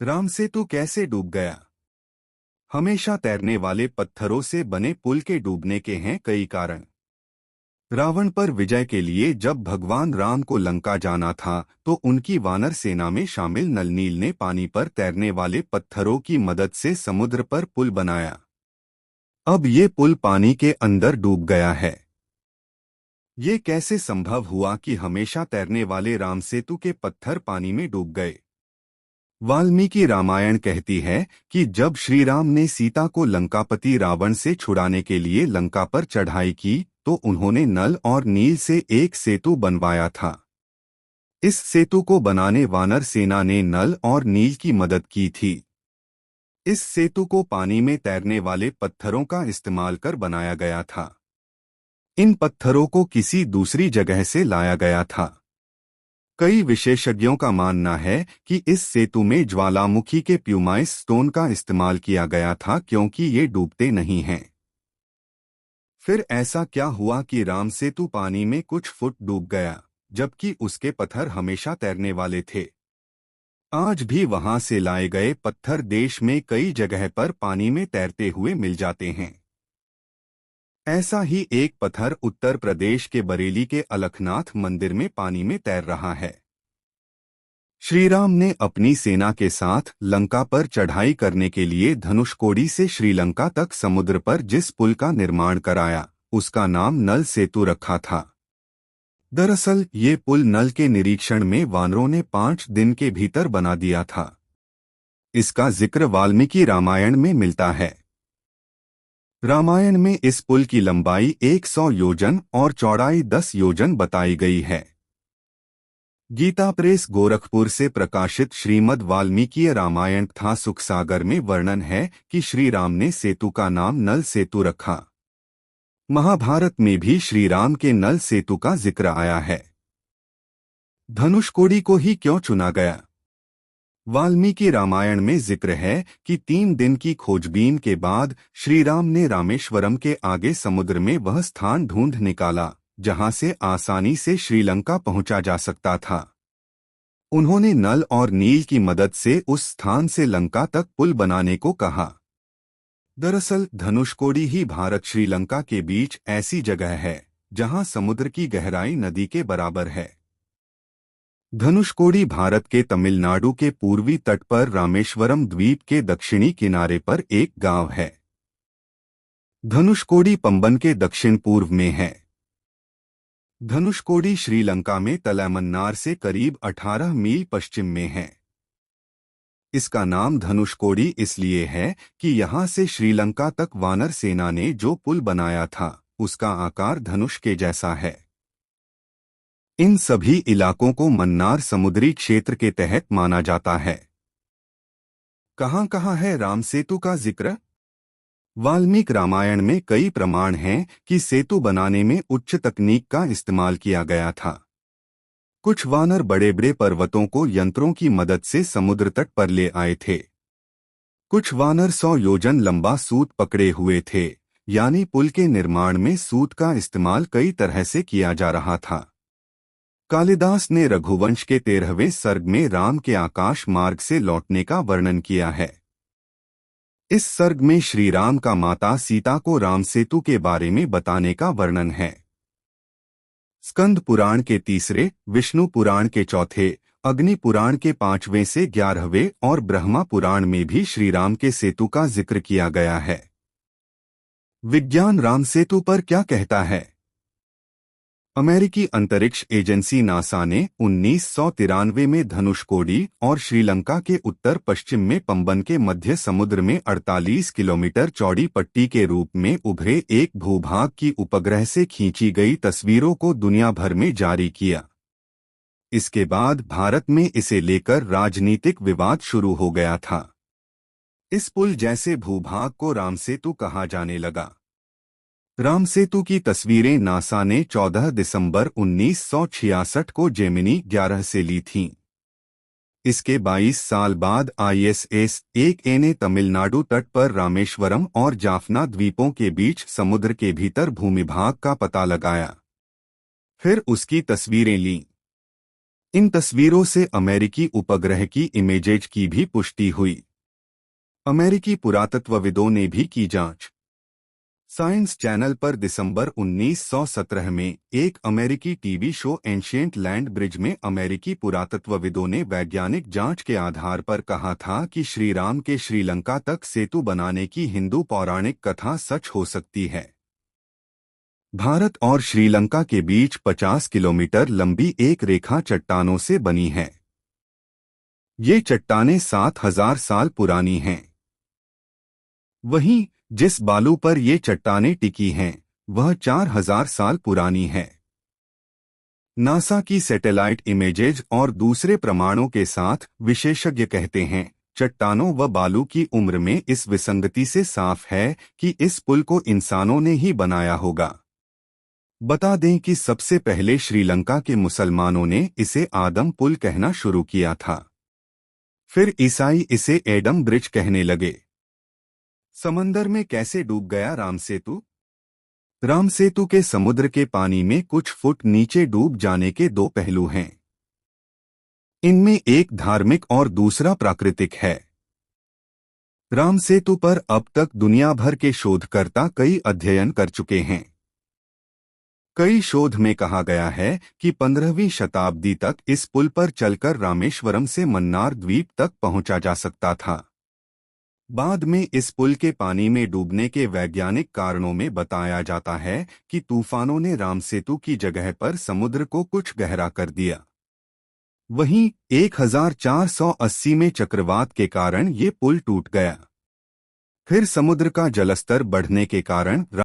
राम सेतु कैसे डूब गया? हमेशा तैरने वाले पत्थरों से बने पुल के डूबने के हैं कई कारण। रावण पर विजय के लिए जब भगवान राम को लंका जाना था तो उनकी वानर सेना में शामिल नल नील ने पानी पर तैरने वाले पत्थरों की मदद से समुद्र पर पुल बनाया। अब ये पुल पानी के अंदर डूब गया है। ये कैसे संभव हुआ कि हमेशा तैरने वाले राम सेतु के पत्थर पानी में डूब गए? वाल्मीकि रामायण कहती है कि जब श्री राम ने सीता को लंकापति रावण से छुड़ाने के लिए लंका पर चढ़ाई की तो उन्होंने नल और नील से एक सेतु बनवाया था। इस सेतु को बनाने वानर सेना ने नल और नील की मदद की थी। इस सेतु को पानी में तैरने वाले पत्थरों का इस्तेमाल कर बनाया गया था। इन पत्थरों को किसी दूसरी जगह से लाया गया था। कई विशेषज्ञों का मानना है कि इस सेतु में ज्वालामुखी के प्यूमाइस स्टोन का इस्तेमाल किया गया था क्योंकि ये डूबते नहीं हैं। फिर ऐसा क्या हुआ कि राम सेतु पानी में कुछ फुट डूब गया जबकि उसके पत्थर हमेशा तैरने वाले थे? आज भी वहां से लाए गए पत्थर देश में कई जगह पर पानी में तैरते हुए मिल जाते हैं। ऐसा ही एक पत्थर उत्तर प्रदेश के बरेली के अलखनाथ मंदिर में पानी में तैर रहा है। श्री राम ने अपनी सेना के साथ लंका पर चढ़ाई करने के लिए धनुषकोडी से श्रीलंका तक समुद्र पर जिस पुल का निर्माण कराया उसका नाम नल सेतु रखा था। दरअसल ये पुल नल के निरीक्षण में वानरों ने 5 दिन के भीतर बना दिया था। इसका जिक्र वाल्मीकि रामायण में मिलता है। रामायण में इस पुल की लंबाई 100 योजन और चौड़ाई 10 योजन बताई गई है। गीता प्रेस गोरखपुर से प्रकाशित श्रीमद् वाल्मीकि रामायण तथा सुखसागर में वर्णन है कि श्री राम ने सेतु का नाम नल सेतु रखा। महाभारत में भी श्री राम के नल सेतु का जिक्र आया है। धनुषकोडी को ही क्यों चुना गया? वाल्मीकि रामायण में जिक्र है कि 3 दिन की खोजबीन के बाद श्री राम ने रामेश्वरम के आगे समुद्र में वह स्थान ढूंढ निकाला जहां से आसानी से श्रीलंका पहुंचा जा सकता था। उन्होंने नल और नील की मदद से उस स्थान से लंका तक पुल बनाने को कहा। दरअसल धनुषकोडी ही भारत श्रीलंका के बीच ऐसी जगह है जहां समुद्र की गहराई नदी के बराबर है। धनुषकोडी भारत के तमिलनाडु के पूर्वी तट पर रामेश्वरम द्वीप के दक्षिणी किनारे पर एक गांव है। धनुषकोडी पंबन के दक्षिण पूर्व में है। धनुषकोडी श्रीलंका में तलैमन्नार से करीब 18 मील पश्चिम में है। इसका नाम धनुषकोडी इसलिए है कि यहाँ से श्रीलंका तक वानर सेना ने जो पुल बनाया था उसका आकार धनुष के जैसा है। इन सभी इलाकों को मन्नार समुद्री क्षेत्र के तहत माना जाता है। कहाँ कहाँ है राम सेतु का जिक्र? वाल्मीकि रामायण में कई प्रमाण हैं कि सेतु बनाने में उच्च तकनीक का इस्तेमाल किया गया था। कुछ वानर बड़े बड़े पर्वतों को यंत्रों की मदद से समुद्र तट पर ले आए थे। कुछ वानर 100 योजन लंबा सूत पकड़े हुए थे, यानी पुल के निर्माण में सूत का इस्तेमाल कई तरह से किया जा रहा था। कालिदास ने रघुवंश के 13वें सर्ग में राम के आकाश मार्ग से लौटने का वर्णन किया है। इस सर्ग में श्री राम का माता सीता को राम सेतु के बारे में बताने का वर्णन है। स्कंद पुराण के 3, विष्णु पुराण के 4, अग्नि पुराण के 5वें से 11वें और ब्रह्मा पुराण में भी श्री राम के सेतु का जिक्र किया गया है। विज्ञान राम सेतु पर क्या कहता है? अमेरिकी अंतरिक्ष एजेंसी नासा ने 1993 में धनुषकोडी और श्रीलंका के उत्तर पश्चिम में पंबन के मध्य समुद्र में 48 किलोमीटर चौड़ी पट्टी के रूप में उभरे एक भूभाग की उपग्रह से खींची गई तस्वीरों को दुनिया भर में जारी किया। इसके बाद भारत में इसे लेकर राजनीतिक विवाद शुरू हो गया था। इस पुल जैसे भूभाग को राम सेतु कहा जाने लगा। राम सेतु की तस्वीरें नासा ने 14 दिसंबर 1966 को जेमिनी 11 से ली थीं। इसके 22 साल बाद ISS-1A ने तमिलनाडु तट पर रामेश्वरम और जाफना द्वीपों के बीच समुद्र के भीतर भूमिभाग का पता लगाया। फिर उसकी तस्वीरें लीं। इन तस्वीरों से अमेरिकी उपग्रह की इमेजेज की भी पुष्टि हुई। अमेरिकी पुरातत्वविदों ने भी की जांच। साइंस चैनल पर दिसंबर 1917 में एक अमेरिकी TV show ancient land bridge में अमेरिकी पुरातत्वविदों ने वैज्ञानिक जांच के आधार पर कहा था कि श्री राम के श्रीलंका तक सेतु बनाने की हिंदू पौराणिक कथा सच हो सकती है। भारत और श्रीलंका के बीच 50 किलोमीटर लंबी एक रेखा चट्टानों से बनी है। ये चट्टानें 7000 साल पुरानी हैं। वहीं जिस बालू पर ये चट्टानें टिकी हैं, वह 4000 साल पुरानी है। नासा की सैटेलाइट इमेजेज और दूसरे प्रमाणों के साथ विशेषज्ञ कहते हैं, चट्टानों व बालू की उम्र में इस विसंगति से साफ है कि इस पुल को इंसानों ने ही बनाया होगा। बता दें कि सबसे पहले श्रीलंका के मुसलमानों ने इसे आदम पुल कहना शुरू किया था। फिर ईसाई इसे एडम ब्रिज कहने लगे। समंदर में कैसे डूब गया राम सेतु? राम सेतु के समुद्र के पानी में कुछ फुट नीचे डूब जाने के दो पहलू हैं। इनमें एक धार्मिक और दूसरा प्राकृतिक है। राम सेतु पर अब तक दुनिया भर के शोधकर्ता कई अध्ययन कर चुके हैं। कई शोध में कहा गया है कि 15वीं शताब्दी तक इस पुल पर चलकर रामेश्वरम से मन्नार द्वीप तक पहुंचा जा सकता था। बाद में इस पुल के पानी में डूबने के वैज्ञानिक कारणों में बताया जाता है कि तूफानों ने राम सेतु की जगह पर समुद्र को कुछ गहरा कर दिया। वहीं 1480 में चक्रवात के कारण ये पुल टूट गया। फिर समुद्र का जलस्तर बढ़ने के कारण